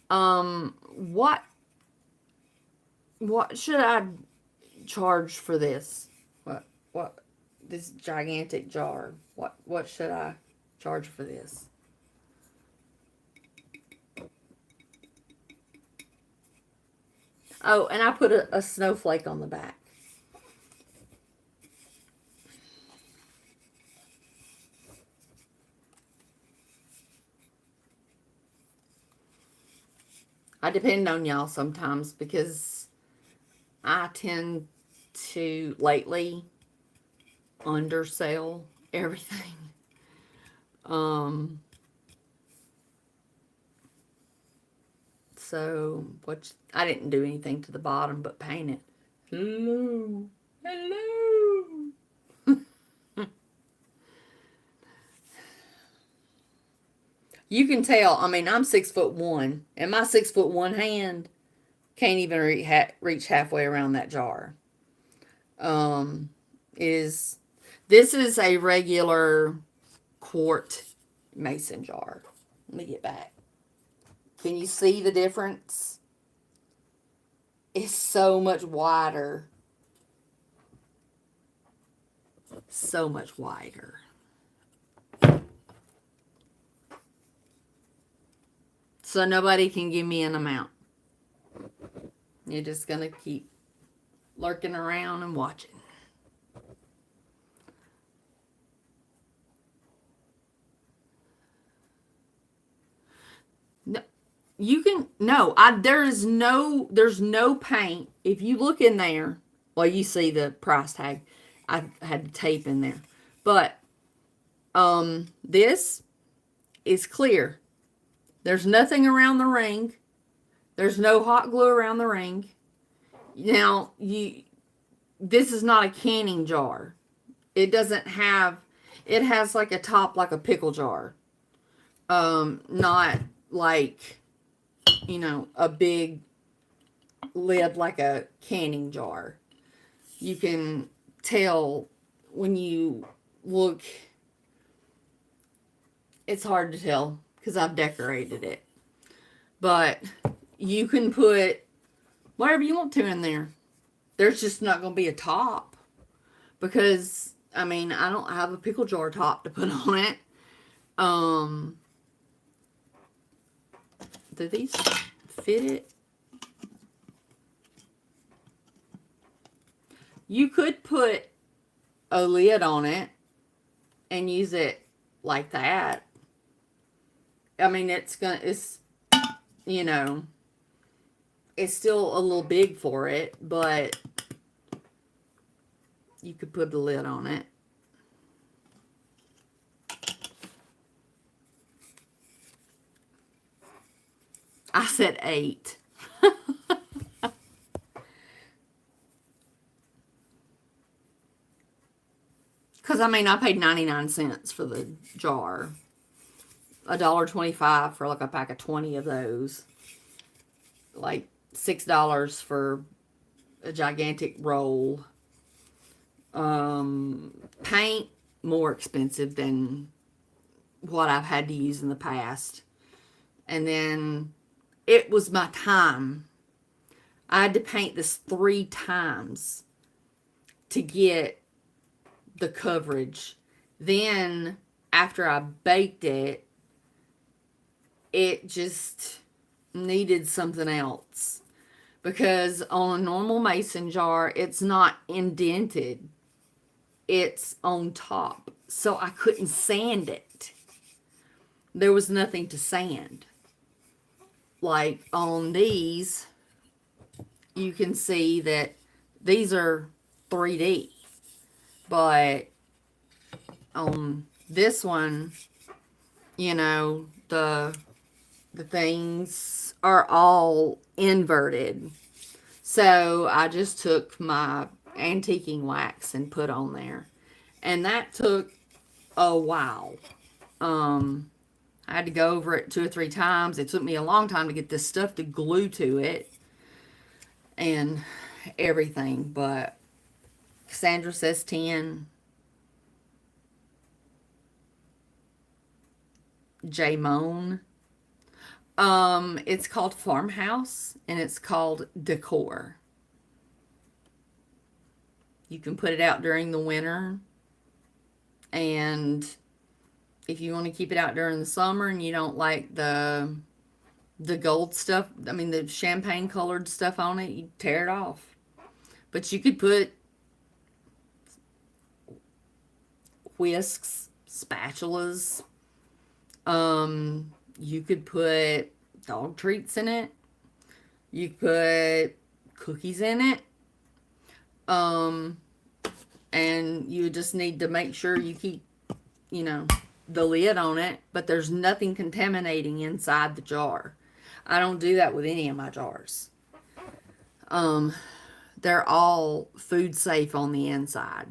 What should I charge for this? What this gigantic jar? What should I charge for this? Oh, and I put a snowflake on the back. I depend on y'all sometimes because I tend to lately undersell everything. So I didn't do anything to the bottom but paint it. Hello. Hello. You can tell, I mean, I'm 6'1", and my 6'1" hand can't even reach halfway around that jar. This is a regular quart mason jar. Let me get back. Can you see the difference? It's so much wider. So much wider. So nobody can give me an amount. You're just going to keep lurking around and watching. No, you can, no, there's no paint. If you look in there, well, you see the price tag. I had the tape in there. But, this is clear. There's nothing around the ring. There's no hot glue around the ring. Now, this is not a canning jar. It doesn't have, it has like a top like a pickle jar. Not like, a big lid like a canning jar. You can tell when you look, it's hard to tell because I've decorated it. But you can put whatever you want to in there. There's just not going to be a top because, I mean, I don't have a pickle jar top to put on it. Do these fit it? You could put a lid on it and use it like that. I mean, it's still a little big for it, but you could put the lid on it. I said 8. Because, I mean, I paid 99 cents for the jar. $1.25 for like a pack of 20 of those. Like $6 for a gigantic roll. Paint, more expensive than what I've had to use in the past. And then it was my time. I had to paint this 3 times to get the coverage. Then after I baked it, it just needed something else. Because on a normal mason jar, it's not indented. It's on top. So I couldn't sand it. There was nothing to sand. Like on these, you can see that these are 3D. But on this one, the things are all inverted. So I just took my antiquing wax and put on there. And that took a while. I had to go over it 2 or 3 times. It took me a long time to get this stuff to glue to it. And everything, but Cassandra says 10. J Moan. It's called Farmhouse, and it's called Decor. You can put it out during the winter, and if you want to keep it out during the summer and you don't like the gold stuff, I mean the champagne colored stuff on it, you tear it off. But you could put whisks, spatulas, you could put dog treats in it. You could put cookies in it. And you just need to make sure you keep, the lid on it, but there's nothing contaminating inside the jar. I don't do that with any of my jars. They're all food safe on the inside,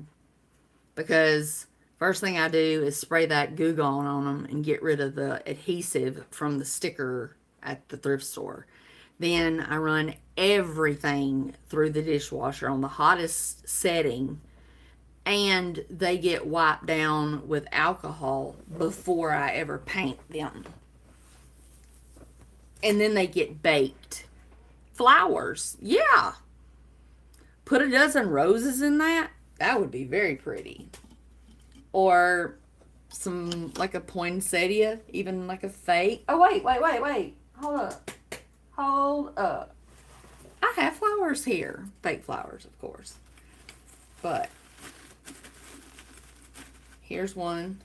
because first thing I do is spray that Goo Gone on them and get rid of the adhesive from the sticker at the thrift store. Then I run everything through the dishwasher on the hottest setting, and they get wiped down with alcohol before I ever paint them. And then they get baked. Flowers, yeah. Put a dozen roses in that. That would be very pretty. Or some, like a poinsettia, even like a fake. Oh, wait. Hold up. I have flowers here. Fake flowers, of course. But here's one.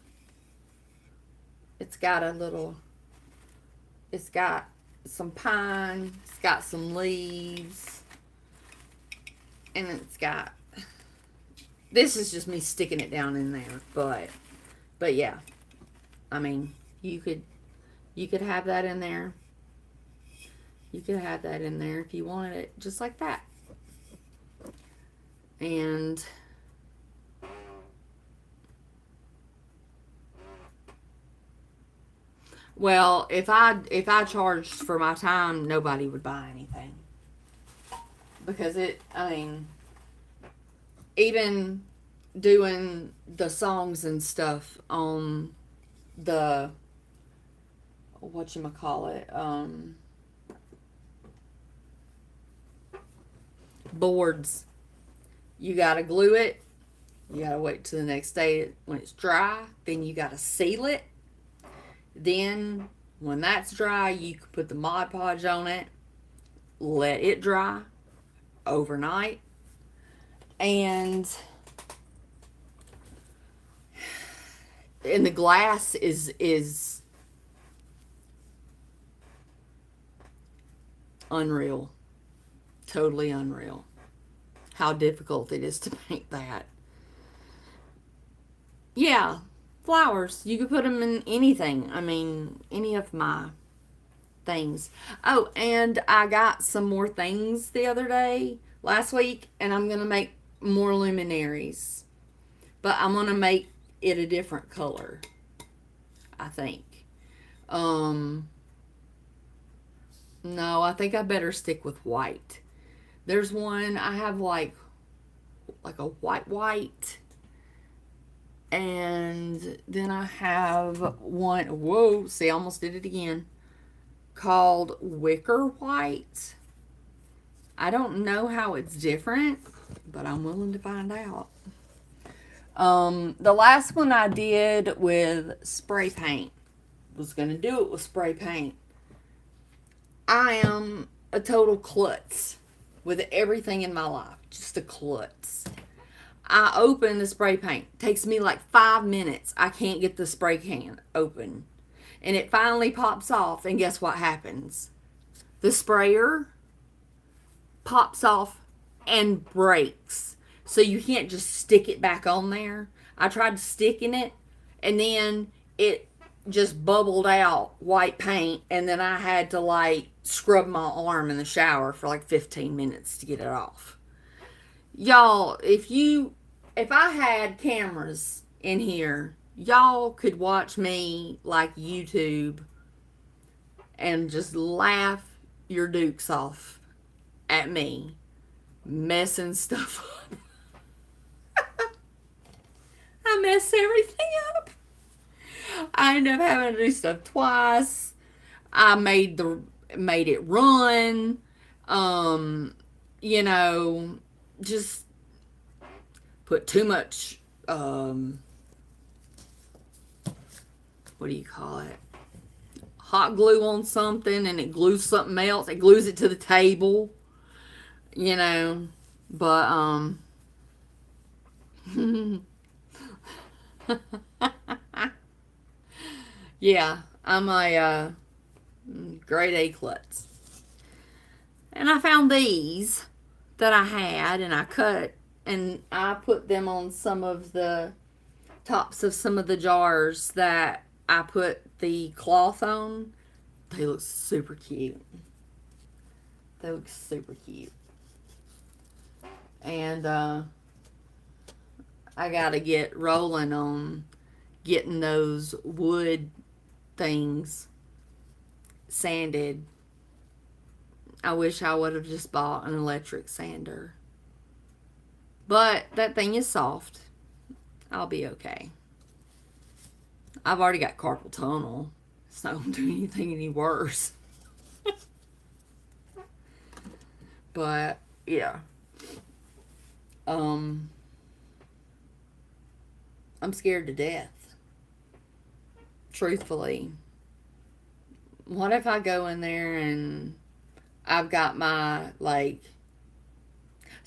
It's got some pine. It's got some leaves. And this is just me sticking it down in there. But yeah. I mean, you could have that in there. You could have that in there if you wanted it just like that. And well, if I charged for my time, nobody would buy anything. Because even doing the songs and stuff on the boards, you gotta glue it. You gotta wait till the next day when it's dry. Then you gotta seal it. Then when that's dry, you can put the Mod Podge on it, let it dry overnight, and the glass is unreal. Totally unreal how difficult it is to paint that. Yeah, flowers. You could put them in anything. I mean, any of my things. Oh, and I got some more things the other day, last week, and I'm going to make more luminaries. But I'm going to make it a different color, I think. No, I think I better stick with white. There's one, I have like a white. And then I have one, whoa, see, I almost did it again, called Wicker White. I don't know how it's different, but I'm willing to find out. The last one I did with spray paint, was going to do it with spray paint. I am a total klutz with everything in my life, just a klutz. I open the spray paint. It takes me like 5 minutes. I can't get the spray can open. And it finally pops off, and guess what happens? The sprayer pops off and breaks. So you can't just stick it back on there. I tried sticking it, and then it just bubbled out white paint, and then I had to like scrub my arm in the shower for like 15 minutes to get it off. Y'all, if I had cameras in here, y'all could watch me like YouTube and just laugh your dukes off at me messing stuff up. I mess everything up. I end up having to do stuff twice. I made it run. Um, you know, just put too much what do you call it? Hot glue on something and it glues something else. It glues it to the table, you know. But yeah, I'm a grade A klutz. And I found these that I had and I cut and I put them on some of the tops of some of the jars that I put the cloth on. They look super cute. They look super cute. And I gotta get rolling on getting those wood things sanded. I wish I would have just bought an electric sander. But that thing is soft. I'll be okay. I've already got carpal tunnel. It's not going to do anything any worse. But, yeah. I'm scared to death. Truthfully. What if I go in there and I've got my, like,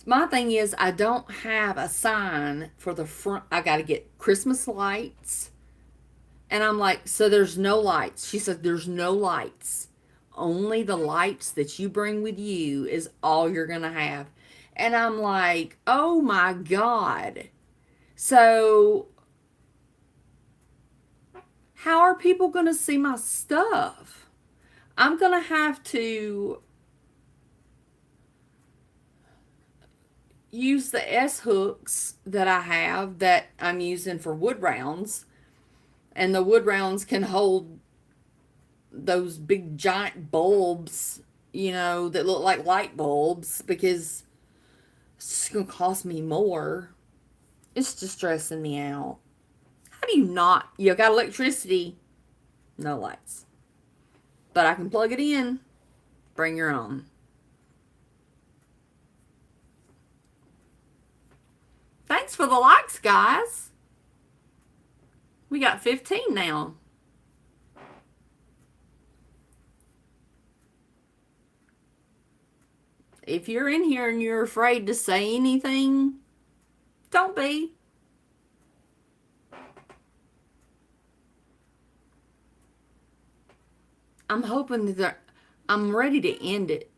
my thing is I don't have a sign for the front. I got to get Christmas lights. And I'm like, so there's no lights. She said, there's no lights. Only the lights that you bring with you is all you're going to have. And I'm like, oh my God. So how are people going to see my stuff? I'm going to have to use the S hooks that I have that I'm using for wood rounds. And the wood rounds can hold those big giant bulbs, you know, that look like light bulbs because it's just going to cost me more. It's just stressing me out. How do you not? You got electricity, no lights. But I can plug it in. Bring your own. Thanks for the likes, guys. We got 15 now. If you're in here and you're afraid to say anything, don't be. I'm hoping that I'm ready to end it.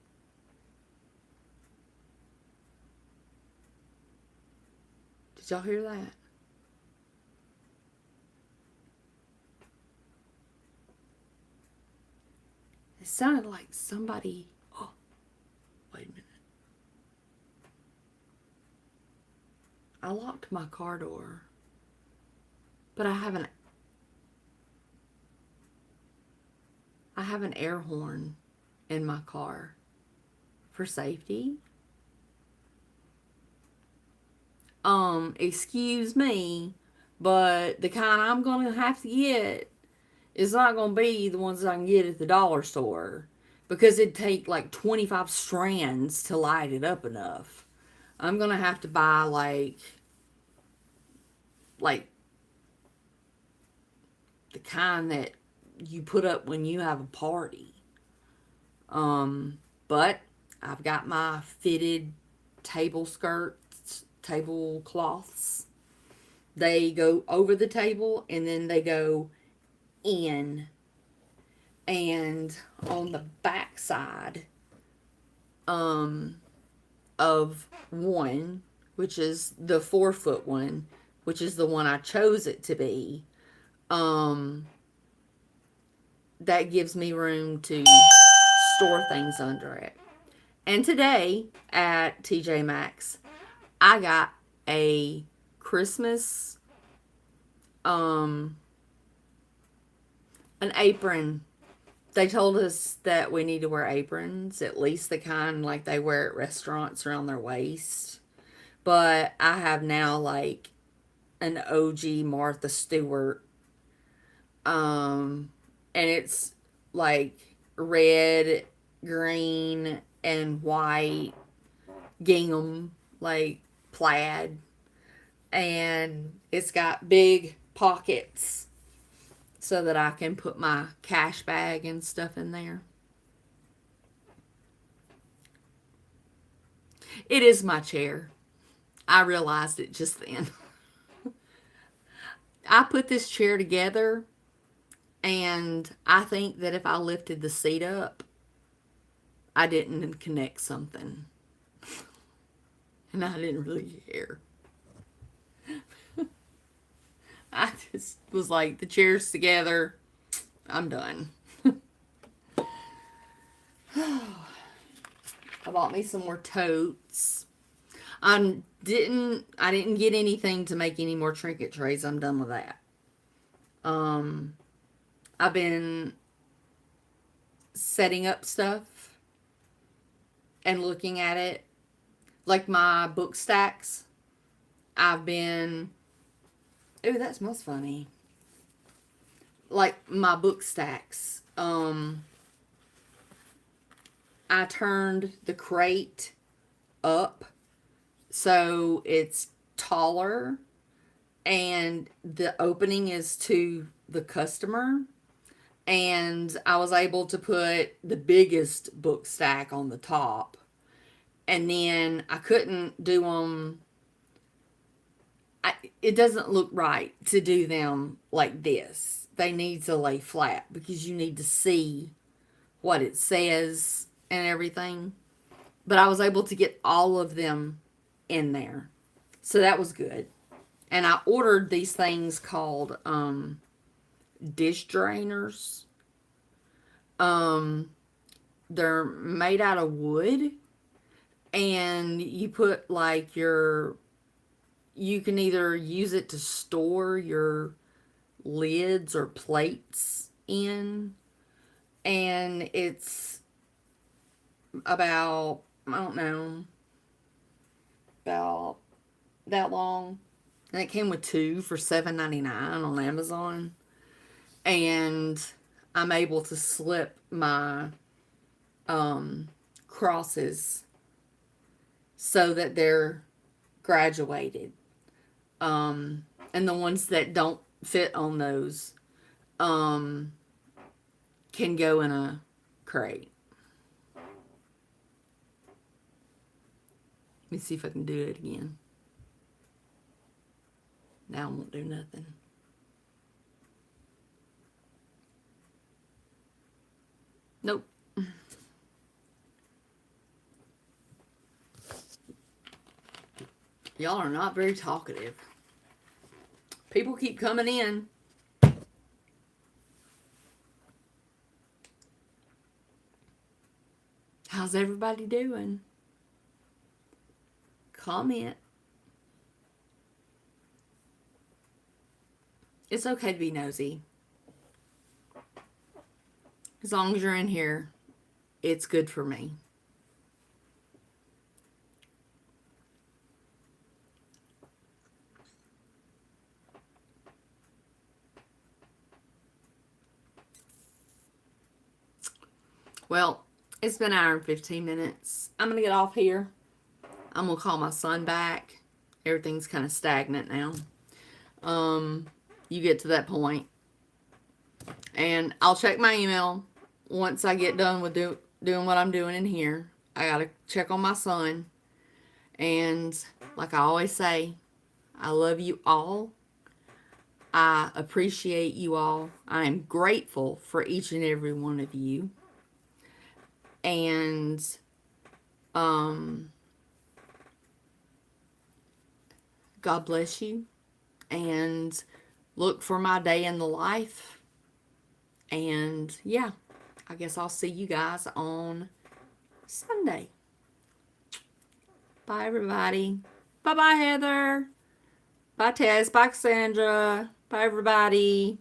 Did y'all hear that? It sounded like somebody. Oh, wait a minute. I locked my car door, but I have an air horn in my car for safety. Excuse me, but the kind I'm gonna have to get is not gonna be the ones I can get at the dollar store because it'd take like 25 strands to light it up enough. I'm gonna have to buy like the kind that you put up when you have a party. But I've got my fitted tablecloths. They go over the table and then they go in. And on the back side of one, which is the 4-foot one, which is the one I chose it to be, that gives me room to store things under it. And today at TJ Maxx, I got a Christmas, an apron They told us that we need to wear aprons, at least the kind like they wear at restaurants around their waist. But I have now like an OG Martha Stewart, and it's like red, green, and white gingham, like plaid, and it's got big pockets so that I can put my cash bag and stuff in there. It is my chair. I realized it just then. I put this chair together, and I think that if I lifted the seat up, I didn't connect something. And I didn't really care. I just was like, the chair's together. I'm done. I bought me some more totes. I didn't get anything to make any more trinket trays. I'm done with that. I've been setting up stuff and looking at it. Like my book stacks. I've been... Ooh, that smells funny. Like my book stacks. I turned the crate up so it's taller and the opening is to the customer. And I was able to put the biggest book stack on the top. And then I couldn't do them. It doesn't look right to do them like this. They need to lay flat because you need to see what it says and everything. But I was able to get all of them in there. So that was good. And I ordered these things called dish drainers. They're made out of wood. And you put like you can either use it to store your lids or plates in. And it's about, I don't know, about that long. And it came with two for $7.99 on Amazon. And I'm able to slip my crosses so that they're graduated. And the ones that don't fit on those can go in a crate. Let me see if I can do it again. Now I won't do nothing. Nope. Y'all are not very talkative. People keep coming in. How's everybody doing? Comment. It's okay to be nosy. As long as you're in here, it's good for me. Well, it's been an hour and 15 minutes. I'm going to get off here. I'm going to call my son back. Everything's kind of stagnant now. You get to that point. And I'll check my email once I get done with doing what I'm doing in here. I got to check on my son. And like I always say, I love you all. I appreciate you all. I am grateful for each and every one of you. And God bless you. And look for my day in the life. And yeah, I guess I'll see you guys on Sunday. Bye, everybody. Bye-bye, Heather. Bye, Tess. Bye, Cassandra. Bye, everybody.